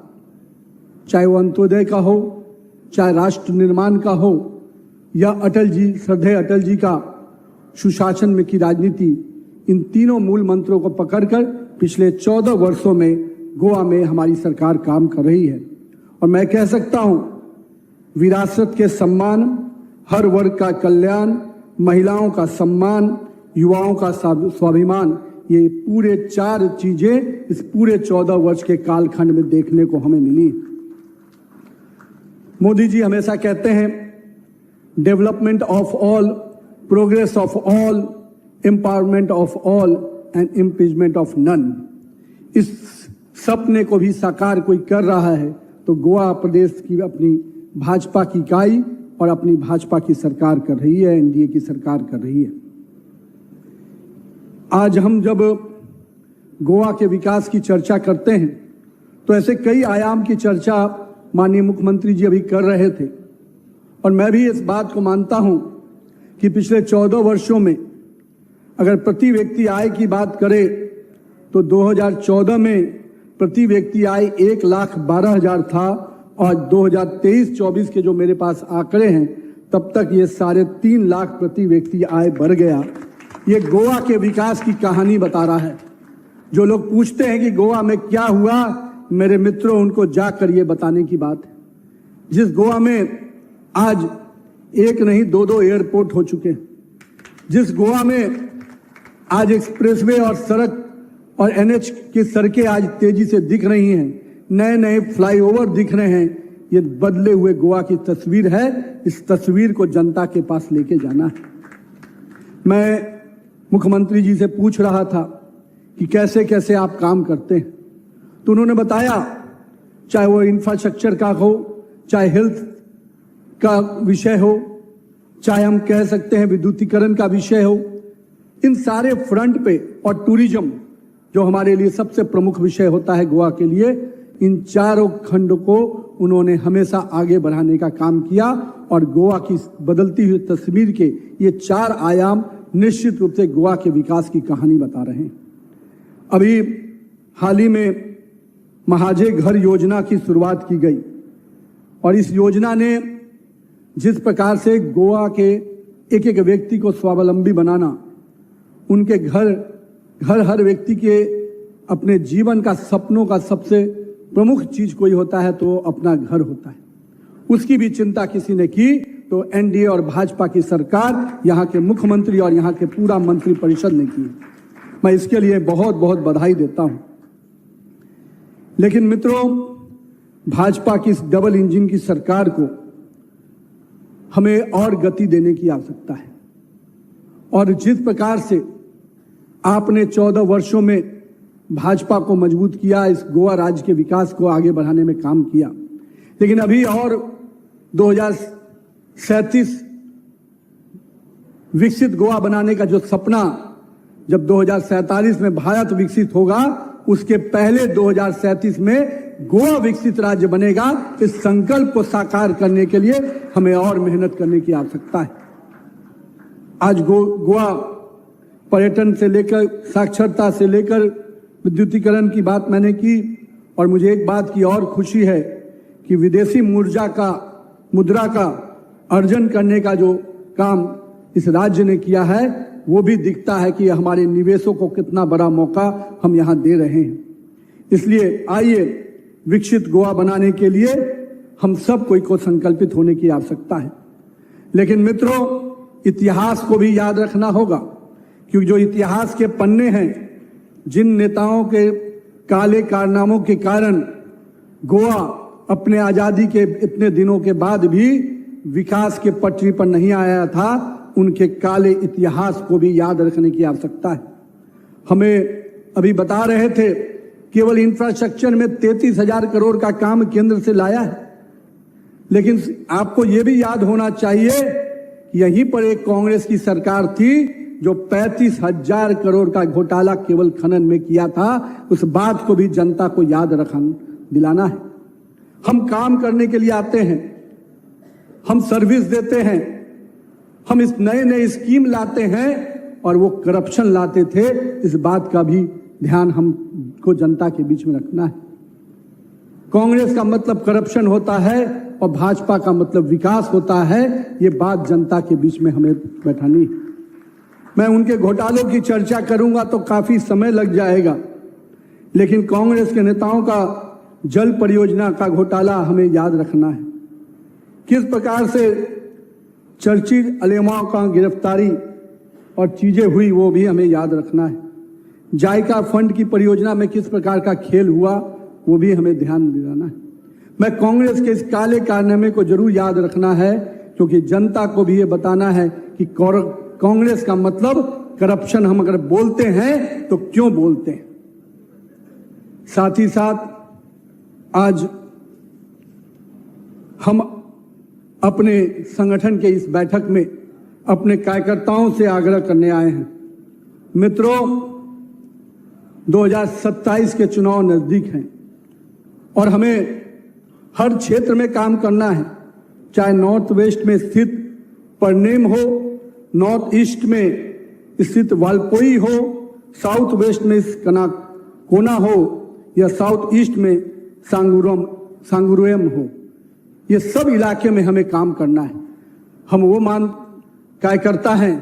चाहे वो अंत्योदय का हो, चाहे राष्ट्र निर्माण का हो, या अटल जी, श्रद्धेय अटल जी का सुशासन में की राजनीति, इन तीनों मूल मंत्रों को पकड़कर पिछले 14 वर्षों में गोवा में हमारी सरकार काम कर रही है। और मैं कह सकता हूं, विरासत के सम्मान, हर वर्ग का कल्याण, महिलाओं का सम्मान, युवाओं का स्वाभिमान, ये पूरे 4 चीजें इस पूरे 14 वर्ष के कालखंड में देखने को हमें मिली। मोदी जी हमेशा कहते हैं, development of all, progress of all, empowerment of all and impeachment of none. इस सपने को भी साकार कोई कर रहा है तो गोवा प्रदेश की अपनी भाजपा की इकाई और अपनी भाजपा की सरकार कर रही है, एनडीए की सरकार कर रही है। आज हम जब गोवा के विकास की चर्चा करते हैं तो ऐसे कई आयाम की चर्चा माननीय मुख्यमंत्री जी अभी कर रहे थे, और मैं भी इस बात को मानता हूं कि पिछले 14 वर्षों में अगर प्रति व्यक्ति आय की बात करें तो 2014 में प्रति व्यक्ति आय 1,12,000 था, और 2023-24 के जो मेरे पास आंकड़े हैं तब तक ये 3.5 लाख प्रति व्यक्ति आय बढ़ गया। ये गोवा के विकास की कहानी बता रहा है। जो लोग पूछते हैं कि गोवा में क्या हुआ, मेरे मित्रों, उनको जाकर ये बताने की बात है। जिस गोवा में आज एक नहीं 2-2 एयरपोर्ट हो चुके हैं, जिस गोवा में आज एक्सप्रेसवे और सड़क और एनएच की सड़कें आज तेजी से दिख रही हैं, नए नए फ्लाईओवर दिख रहे हैं, ये बदले हुए गोवा की तस्वीर है। इस तस्वीर को जनता के पास लेके जाना है। मैं मुख्यमंत्री जी से पूछ रहा था कि कैसे कैसे आप काम करते हैं, तो उन्होंने बताया, चाहे वो इंफ्रास्ट्रक्चर का हो, चाहे हेल्थ का विषय हो, चाहे हम कह सकते हैं विद्युतीकरण का विषय हो, इन सारे फ्रंट पे, और टूरिज्म जो हमारे लिए सबसे प्रमुख विषय होता है गोवा के लिए, इन चारों खंड को उन्होंने हमेशा आगे बढ़ाने का काम किया। और गोवा की बदलती हुई तस्वीर के ये 4 आयाम निश्चित रूप से गोवा के विकास की कहानी बता रहे हैं। अभी हाल ही में महाजय घर योजना की शुरुआत की गई, और इस योजना ने जिस प्रकार से गोवा के एक एक व्यक्ति को स्वावलंबी बनाना, उनके घर हर व्यक्ति के अपने जीवन का सपनों का सबसे प्रमुख चीज कोई होता है तो अपना घर होता है, उसकी भी चिंता किसी ने की तो एनडीए और भाजपा की सरकार, यहाँ के मुख्यमंत्री और यहाँ के पूरा मंत्रिपरिषद ने की। मैं इसके लिए बहुत बहुत बधाई देता हूं। लेकिन मित्रों, भाजपा की इस डबल इंजन की सरकार को हमें और गति देने की आवश्यकता है। और जिस प्रकार से आपने 14 वर्षों में भाजपा को मजबूत किया, इस गोवा राज्य के विकास को आगे बढ़ाने में काम किया, लेकिन अभी और 2037 विकसित गोवा बनाने का जो सपना, जब 2047 में भारत विकसित होगा, उसके पहले 2037 में गोवा विकसित राज्य बनेगा। इस संकल्प को साकार करने के लिए हमें और मेहनत करने की आवश्यकता है। आज गोवा पर्यटन से लेकर, साक्षरता से लेकर विद्युतीकरण की बात मैंने की, और मुझे एक बात की और खुशी है कि विदेशी मुद्रा का अर्जन करने का जो काम इस राज्य ने किया है वो भी दिखता है कि हमारे निवेशों को कितना बड़ा मौका हम यहाँ दे रहे हैं। इसलिए आइए विकसित गोवा बनाने के लिए हम सब को संकल्पित होने की आवश्यकता है। लेकिन मित्रों, इतिहास को भी याद रखना होगा, क्योंकि जो इतिहास के पन्ने हैं, जिन नेताओं के काले कारनामों के कारण गोवा अपने आजादी के इतने दिनों के बाद भी विकास के पटरी पर नहीं आया था, उनके काले इतिहास को भी याद रखने की आवश्यकता है। हमें अभी बता रहे थे केवल इंफ्रास्ट्रक्चर में 33,000 करोड़ का काम केंद्र से लाया है, लेकिन आपको यह भी याद होना चाहिए कि यहीं पर एक कांग्रेस की सरकार थी जो 35,000 करोड़ का घोटाला केवल खनन में किया था। उस बात को भी जनता को याद दिलाना है। हम काम करने के लिए आते हैं, हम सर्विस देते हैं, हम इस नए स्कीम लाते हैं और वो करप्शन लाते थे। इस बात का भी ध्यान हमको जनता के बीच में रखना है। कांग्रेस का मतलब करप्शन होता है और भाजपा का मतलब विकास होता है। ये बात जनता के बीच में हमें बैठानी है। मैं उनके घोटालों की चर्चा करूंगा तो काफी समय लग जाएगा, लेकिन कांग्रेस के नेताओं का जल परियोजना का घोटाला हमें याद रखना है। किस प्रकार से चर्चित अलेमाओं का गिरफ्तारी और चीजें हुई वो भी हमें याद रखना है। जायका फंड की परियोजना में किस प्रकार का खेल हुआ वो भी हमें ध्यान दिलाना है। मैं कांग्रेस के इस काले कारनामे को जरूर याद रखना है, क्योंकि जनता को भी ये बताना है कि कांग्रेस का मतलब करप्शन हम अगर बोलते हैं तो क्यों बोलते हैं। साथ ही साथ आज हम अपने संगठन के इस बैठक में अपने कार्यकर्ताओं से आग्रह करने आए हैं। मित्रों, 2027 के चुनाव नजदीक हैं और हमें हर क्षेत्र में काम करना है, चाहे नॉर्थ वेस्ट में स्थित परनेम हो, नॉर्थ ईस्ट में स्थित वालपोई हो, साउथ वेस्ट में कोना हो या साउथ ईस्ट में सांगुरुएम हो। ये सब इलाके में हमें काम करना है। हम वो कार्यकर्ता हैं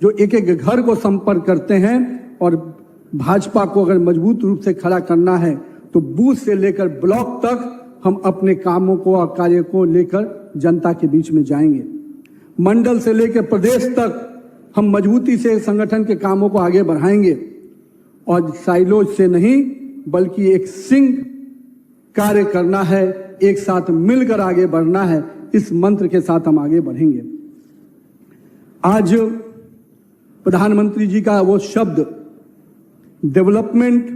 जो एक एक घर को संपर्क करते हैं और भाजपा को अगर मजबूत रूप से खड़ा करना है तो बूथ से लेकर ब्लॉक तक हम अपने कामों को और कार्य को लेकर जनता के बीच में जाएंगे। मंडल से लेकर प्रदेश तक हम मजबूती से संगठन के कामों को आगे बढ़ाएंगे और साइलोज से नहीं बल्कि एक सिंह कार्य करना है, एक साथ मिलकर आगे बढ़ना है। इस मंत्र के साथ हम आगे बढ़ेंगे। आज प्रधानमंत्री जी का वो शब्द डेवलपमेंट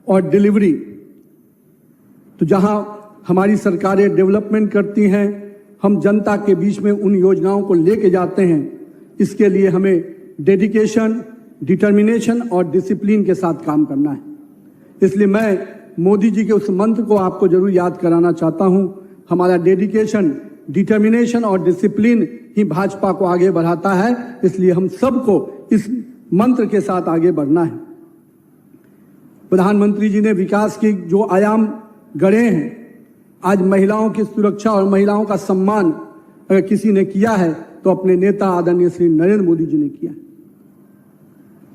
और डिलीवरी, तो जहां हमारी सरकारें डेवलपमेंट करती हैं, हम जनता के बीच में उन योजनाओं को लेके जाते हैं। इसके लिए हमें डेडिकेशन, डिटर्मिनेशन और डिसिप्लिन के साथ काम करना है। इसलिए मैं मोदी जी के उस मंत्र को आपको जरूर याद कराना चाहता हूं। हमारा डेडिकेशन, डिटर्मिनेशन और डिसिप्लिन ही भाजपा को आगे बढ़ाता है। इसलिए हम सबको इस मंत्र के साथ आगे बढ़ना है। प्रधानमंत्री जी ने विकास की जो आयाम गढ़े हैं, आज महिलाओं की सुरक्षा और महिलाओं का सम्मान अगर किसी ने किया है तो अपने नेता आदरणीय श्री नरेंद्र मोदी जी ने किया है।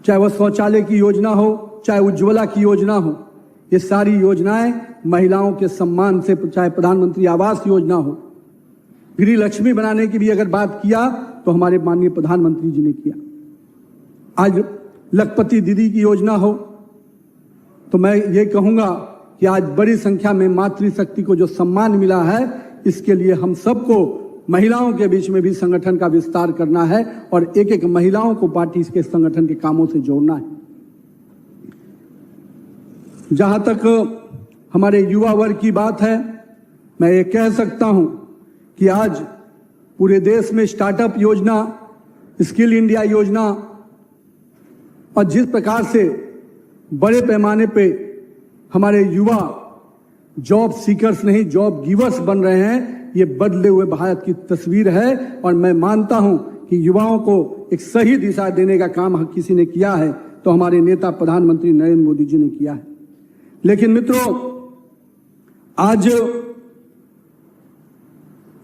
चाहे वह शौचालय की योजना हो, चाहे उज्ज्वला की योजना हो, ये सारी योजनाएं महिलाओं के सम्मान से, चाहे प्रधानमंत्री आवास योजना हो, गृह लक्ष्मी बनाने की भी अगर बात किया तो हमारे माननीय प्रधानमंत्री जी ने किया। आज लखपति दीदी की योजना हो, तो मैं ये कहूंगा कि आज बड़ी संख्या में मातृशक्ति को जो सम्मान मिला है, इसके लिए हम सबको महिलाओं के बीच में भी संगठन का विस्तार करना है और एक एक महिलाओं को पार्टी के संगठन के कामों से जोड़ना है। जहां तक हमारे युवा वर्ग की बात है, मैं ये कह सकता हूं कि आज पूरे देश में स्टार्टअप योजना, स्किल इंडिया योजना और जिस प्रकार से बड़े पैमाने पे हमारे युवा जॉब सीकर्स नहीं जॉब गिवर्स बन रहे हैं, ये बदले हुए भारत की तस्वीर है। और मैं मानता हूं कि युवाओं को एक सही दिशा देने का काम किसी ने किया है तो हमारे नेता प्रधानमंत्री नरेंद्र मोदी जी ने किया है। लेकिन मित्रों, आज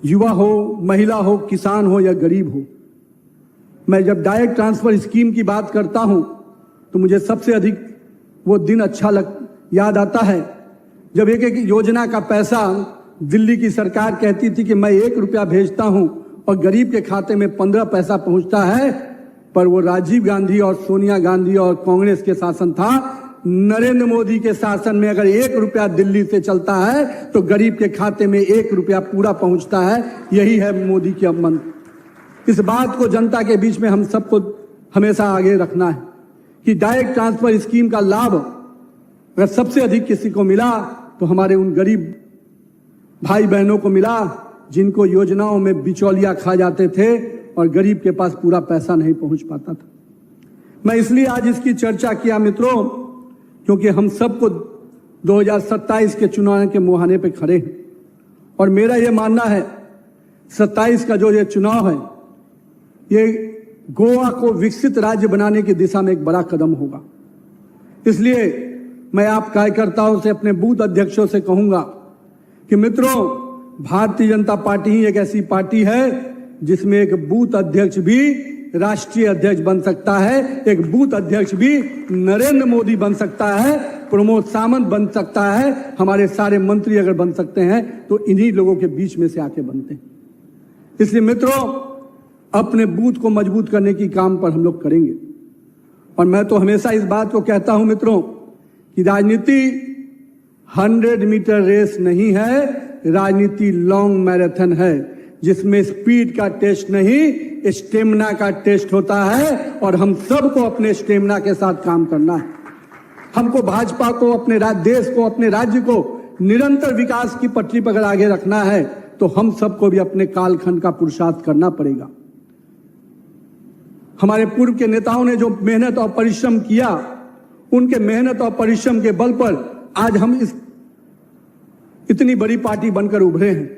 युवा हो, महिला हो, किसान हो या गरीब हो, मैं जब डायरेक्ट ट्रांसफर स्कीम की बात करता हूं तो मुझे सबसे अधिक वो दिन याद आता है जब एक एक योजना का पैसा दिल्ली की सरकार कहती थी कि मैं 1 रुपया भेजता हूं और गरीब के खाते में 15 पैसा पहुंचता है। पर वो राजीव गांधी और सोनिया गांधी और कांग्रेस के शासन था। नरेंद्र मोदी के शासन में अगर 1 रुपया दिल्ली से चलता है तो गरीब के खाते में 1 रुपया पूरा पहुंचता है। यही है मोदी की मंत्र। इस बात को जनता के बीच में हम सबको हमेशा आगे रखना है कि डायरेक्ट ट्रांसफर स्कीम का लाभ अगर सबसे अधिक किसी को मिला तो हमारे उन गरीब भाई बहनों को मिला जिनको योजनाओं में बिचौलिया खा जाते थे और गरीब के पास पूरा पैसा नहीं पहुंच पाता था। मैं इसलिए आज इसकी चर्चा किया मित्रों, क्योंकि हम सबको 2027 के चुनाव के मुहाने पे खड़े हैं और मेरा यह मानना है 27 का जो ये चुनाव है ये गोवा को विकसित राज्य बनाने की दिशा में एक बड़ा कदम होगा। इसलिए मैं आप कार्यकर्ताओं से, अपने बूथ अध्यक्षों से कहूंगा कि मित्रों, भारतीय जनता पार्टी ही एक ऐसी पार्टी है जिसमें एक बूथ अध्यक्ष भी राष्ट्रीय अध्यक्ष बन सकता है, एक बूथ अध्यक्ष भी नरेंद्र मोदी बन सकता है, प्रमोद सावंत बन सकता है, हमारे सारे मंत्री अगर बन सकते हैं तो इन्हीं लोगों के बीच में से आके बनते हैं। इसलिए मित्रों, अपने बूथ को मजबूत करने की काम पर हम लोग करेंगे। और मैं तो हमेशा इस बात को कहता हूं मित्रों कि राजनीति 100 मीटर रेस नहीं है, राजनीति लॉन्ग मैराथन है जिसमें स्पीड का टेस्ट नहीं, स्टेमिना का टेस्ट होता है। और हम सबको अपने स्टेमिना के साथ काम करना है। हमको भाजपा को, अपने देश को, अपने राज्य को निरंतर विकास की पटरी पर अगर आगे रखना है तो हम सबको भी अपने कालखंड का पुरुषार्थ करना पड़ेगा। हमारे पूर्व के नेताओं ने जो मेहनत और परिश्रम किया, उनके मेहनत और परिश्रम के बल पर आज हम इतनी बड़ी पार्टी बनकर उभरे हैं।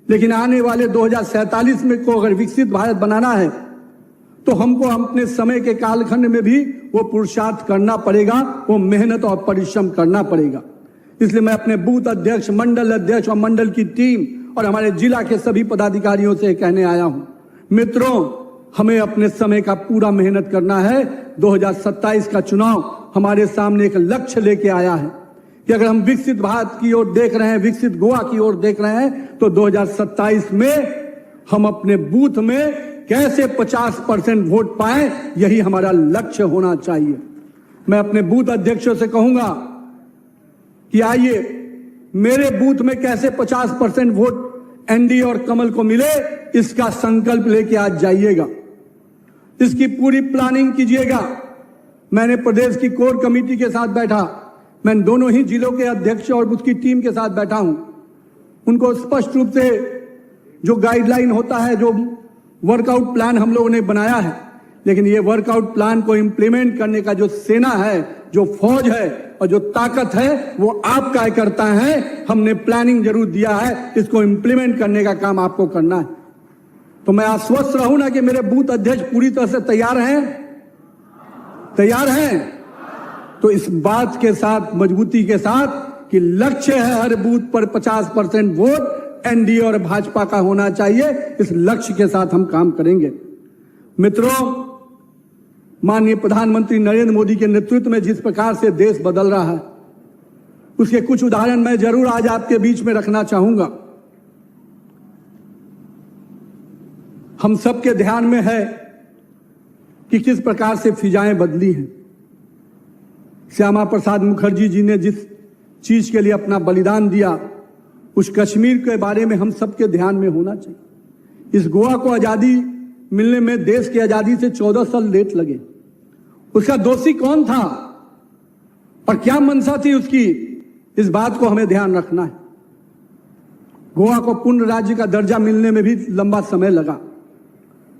लेकिन आने वाले 2047 में को अगर विकसित भारत बनाना है तो हमको अपने समय के कालखंड में भी वो पुरुषार्थ करना पड़ेगा, वो मेहनत और परिश्रम करना पड़ेगा। इसलिए मैं अपने बूथ अध्यक्ष, मंडल अध्यक्ष और मंडल की टीम और हमारे जिला के सभी पदाधिकारियों से कहने आया हूं, मित्रों, हमें अपने समय का पूरा मेहनत करना है। 2027 का चुनाव हमारे सामने एक लक्ष्य लेके आया है कि अगर हम विकसित भारत की ओर देख रहे हैं, विकसित गोवा की ओर देख रहे हैं तो 2027 में हम अपने बूथ में कैसे 50% वोट पाएं, यही हमारा लक्ष्य होना चाहिए। मैं अपने बूथ अध्यक्षों से कहूंगा कि आइए मेरे बूथ में कैसे 50% वोट एनडीए और कमल को मिले, इसका संकल्प लेके आज जाइएगा, इसकी पूरी प्लानिंग कीजिएगा। मैंने प्रदेश की कोर कमेटी के साथ बैठा, मैं दोनों ही जिलों के अध्यक्ष और उसकी टीम के साथ बैठा हूं। उनको स्पष्ट रूप से जो गाइडलाइन होता है, जो वर्कआउट प्लान हम लोगों ने बनाया है, लेकिन ये वर्कआउट प्लान को इंप्लीमेंट करने का जो सेना है, जो फौज है और जो ताकत है, वो आप कार्यकर्ता हैं। हमने प्लानिंग जरूर दिया है, इसको इंप्लीमेंट करने का काम आपको करना है। तो मैं आश्वस्त रहूं ना कि मेरे बूथ अध्यक्ष पूरी तरह से तैयार हैं। तो इस बात के साथ, मजबूती के साथ कि लक्ष्य है हर बूथ पर 50% वोट एनडीए और भाजपा का होना चाहिए, इस लक्ष्य के साथ हम काम करेंगे। मित्रों, माननीय प्रधानमंत्री नरेंद्र मोदी के नेतृत्व में जिस प्रकार से देश बदल रहा है, उसके कुछ उदाहरण मैं जरूर आज आपके बीच में रखना चाहूंगा। हम सबके ध्यान में है कि किस प्रकार से फिजाएं बदली हैं। श्यामा प्रसाद मुखर्जी जी ने जिस चीज के लिए अपना बलिदान दिया, उस कश्मीर के बारे में हम सबके ध्यान में होना चाहिए। इस गोवा को आजादी मिलने में देश की आजादी से 14 साल लेट लगे। उसका दोषी कौन था और क्या मंशा थी उसकी, इस बात को हमें ध्यान रखना है। गोवा को पूर्ण राज्य का दर्जा मिलने में भी लंबा समय लगा।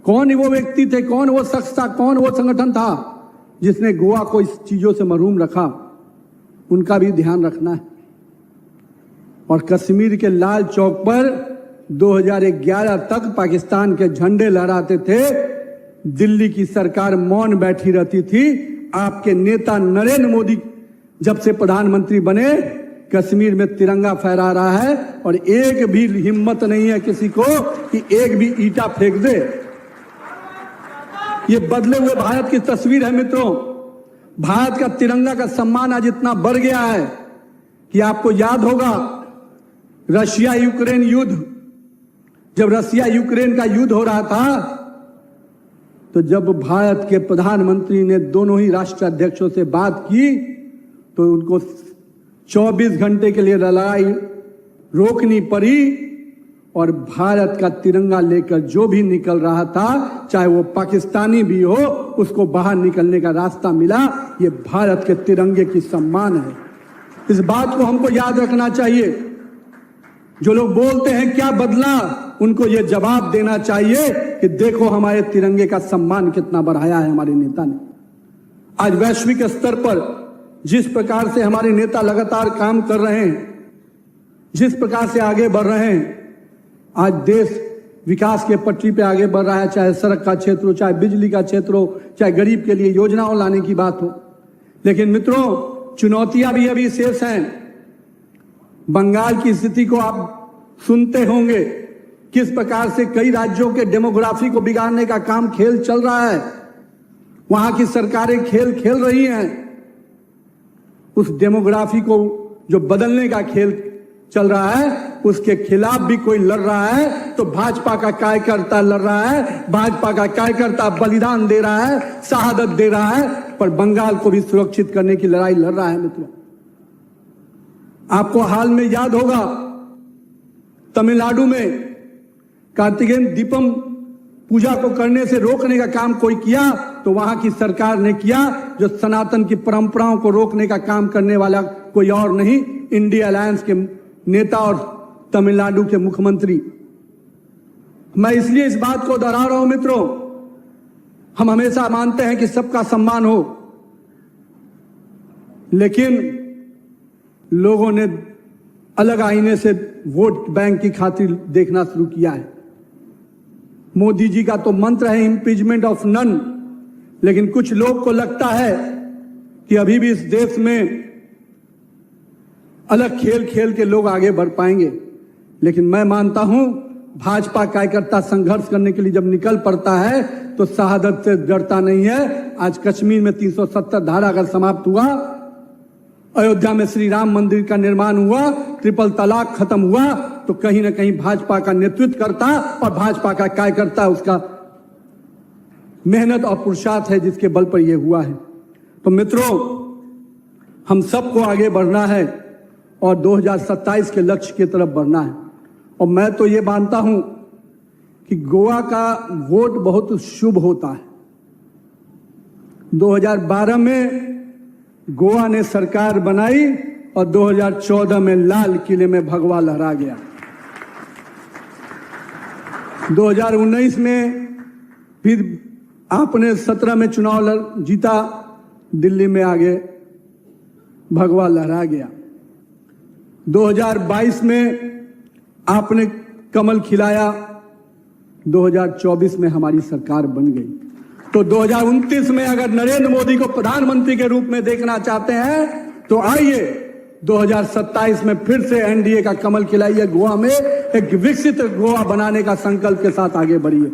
कौन वो व्यक्ति थे, कौन वो शख्स था, कौन वो संगठन था जिसने गोवा को इस चीजों से महरूम रखा, उनका भी ध्यान रखना है। और कश्मीर के लाल चौक पर 2011 तक पाकिस्तान के झंडे लहराते थे, दिल्ली की सरकार मौन बैठी रहती थी। आपके नेता नरेंद्र मोदी जब से प्रधानमंत्री बने, कश्मीर में तिरंगा फहरा रहा है और एक भी हिम्मत नहीं है किसी को कि एक भी ईंटा फेंक दे। ये बदले हुए भारत की तस्वीर है मित्रों। भारत का तिरंगा का सम्मान आज इतना बढ़ गया है कि आपको याद होगा रशिया यूक्रेन युद्ध, जब रशिया यूक्रेन का युद्ध हो रहा था तो जब भारत के प्रधानमंत्री ने दोनों ही राष्ट्राध्यक्षों से बात की तो उनको 24 घंटे के लिए लड़ाई रोकनी पड़ी और भारत का तिरंगा लेकर जो भी निकल रहा था, चाहे वो पाकिस्तानी भी हो, उसको बाहर निकलने का रास्ता मिला। ये भारत के तिरंगे की सम्मान है। इस बात को हमको याद रखना चाहिए। जो लोग बोलते हैं क्या बदला, उनको ये जवाब देना चाहिए कि देखो हमारे तिरंगे का सम्मान कितना बढ़ाया है हमारे नेता ने। आज वैश्विक स्तर पर जिस प्रकार से हमारे नेता लगातार काम कर रहे हैं, जिस प्रकार से आगे बढ़ रहे हैं, आज देश विकास के पटरी पे आगे बढ़ रहा है, चाहे सड़क का क्षेत्र हो, चाहे बिजली का क्षेत्र हो, चाहे गरीब के लिए योजनाओं लाने की बात हो। लेकिन मित्रों, चुनौतियां भी अभी शेष हैं। बंगाल की स्थिति को आप सुनते होंगे, किस प्रकार से कई राज्यों के डेमोग्राफी को बिगाड़ने का काम खेल चल रहा है। वहां की सरकारें खेल खेल रही हैं। उस डेमोग्राफी को जो बदलने का खेल चल रहा है, उसके खिलाफ भी कोई लड़ रहा है तो भाजपा का कार्यकर्ता लड़ रहा है, भाजपा का कार्यकर्ता बलिदान दे रहा है, शहादत दे रहा है, पर बंगाल को भी सुरक्षित करने की लड़ाई लड़ रहा है। मित्रों, आपको हाल में याद होगा तमिलनाडु में कार्तिकेय दीपम पूजा को करने से रोकने का काम कोई किया तो वहां की सरकार ने किया, जो सनातन की परंपराओं को रोकने का काम करने वाला कोई और नहीं, इंडिया अलायंस के नेता और तमिलनाडु के मुख्यमंत्री। मैं इसलिए इस बात को दोहरा रहा हूं मित्रों, हम हमेशा मानते हैं कि सबका सम्मान हो, लेकिन लोगों ने अलग आईने से वोट बैंक की खातिर देखना शुरू किया है। मोदी जी का तो मंत्र है इम्पीचमेंट ऑफ नन, लेकिन कुछ लोग को लगता है कि अभी भी इस देश में अलग खेल खेल के लोग आगे बढ़ पाएंगे। लेकिन मैं मानता हूं भाजपा कार्यकर्ता संघर्ष करने के लिए जब निकल पड़ता है तो शहादत से डरता नहीं है। आज कश्मीर में 370 धारा अगर समाप्त हुआ, अयोध्या में श्री राम मंदिर का निर्माण हुआ, ट्रिपल तलाक खत्म हुआ, तो कहीं ना कहीं भाजपा का नेतृत्व करता और भाजपा का कार्यकर्ता, उसका मेहनत और पुरुषार्थ है जिसके बल पर यह हुआ है। तो मित्रों, हम सबको आगे बढ़ना है और 2027 के लक्ष्य की तरफ बढ़ना है। और मैं तो ये मानता हूं कि गोवा का वोट बहुत शुभ होता है। 2012 में गोवा ने सरकार बनाई और 2014 में लाल किले में भगवा लहरा गया। 2019 में फिर आपने 17 में चुनाव जीता, दिल्ली में आगे भगवा लहरा गया। 2022 में आपने कमल खिलाया, 2024 में हमारी सरकार बन गई। तो 2029 में अगर नरेंद्र मोदी को प्रधानमंत्री के रूप में देखना चाहते हैं तो आइए 2027 में फिर से एनडीए का कमल खिलाइए, गोवा में एक विकसित गोवा बनाने का संकल्प के साथ आगे बढ़िए।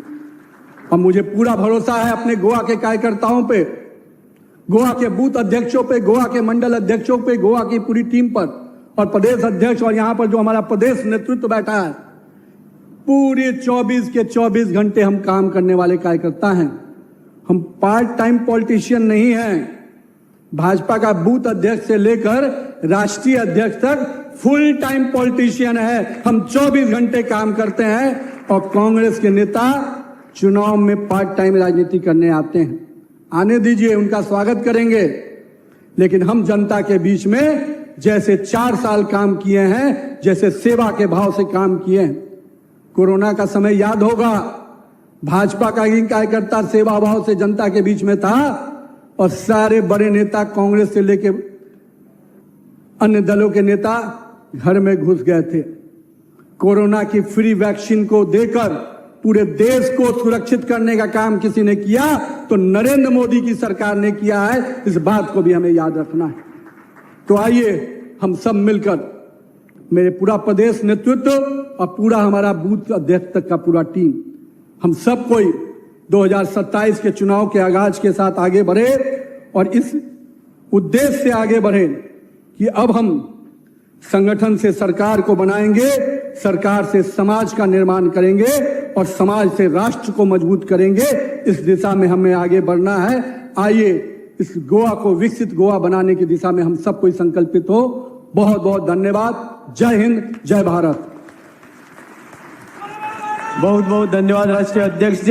और मुझे पूरा भरोसा है अपने गोवा के कार्यकर्ताओं पे, गोवा के बूथ अध्यक्षों पे, गोवा के मंडल अध्यक्षों पे, गोवा की पूरी टीम पर और प्रदेश अध्यक्ष और यहां पर जो हमारा प्रदेश नेतृत्व बैठा है। पूरे 24 के 24 घंटे हम काम करने वाले कार्यकर्ता हैं। हम पार्ट टाइम पॉलिटिशियन नहीं हैं। भाजपा का बूथ अध्यक्ष से लेकर राष्ट्रीय अध्यक्ष तक फुल टाइम पॉलिटिशियन है। हम 24 घंटे काम करते हैं और कांग्रेस के नेता चुनाव में पार्ट टाइम राजनीति करने आते हैं। आने दीजिए, उनका स्वागत करेंगे, लेकिन हम जनता के बीच में जैसे 4 साल काम किए हैं, जैसे सेवा के भाव से काम किए हैं। कोरोना का समय याद होगा, भाजपा का ही कार्यकर्ता सेवा भाव से जनता के बीच में था और सारे बड़े नेता कांग्रेस से लेके अन्य दलों के नेता घर में घुस गए थे। कोरोना की फ्री वैक्सीन को देकर पूरे देश को सुरक्षित करने का काम किसी ने किया तो नरेंद्र मोदी की सरकार ने किया है। इस बात को भी हमें याद रखना है। तो आइए हम सब मिलकर, मेरे पूरा प्रदेश नेतृत्व और पूरा हमारा बूथ अध्यक्ष तक का पूरा टीम, हम सब कोई 2027 के चुनाव के आगाज के साथ आगे बढ़े और इस उद्देश्य से आगे बढ़े कि अब हम संगठन से सरकार को बनाएंगे, सरकार से समाज का निर्माण करेंगे और समाज से राष्ट्र को मजबूत करेंगे। इस दिशा में हमें आगे बढ़ना है। आइए इस गोवा को विकसित गोवा बनाने की दिशा में हम सब कोई संकल्पित हो। बहुत बहुत धन्यवाद। जय हिंद, जय भारत। बहुत बहुत धन्यवाद राष्ट्रीय अध्यक्ष जी।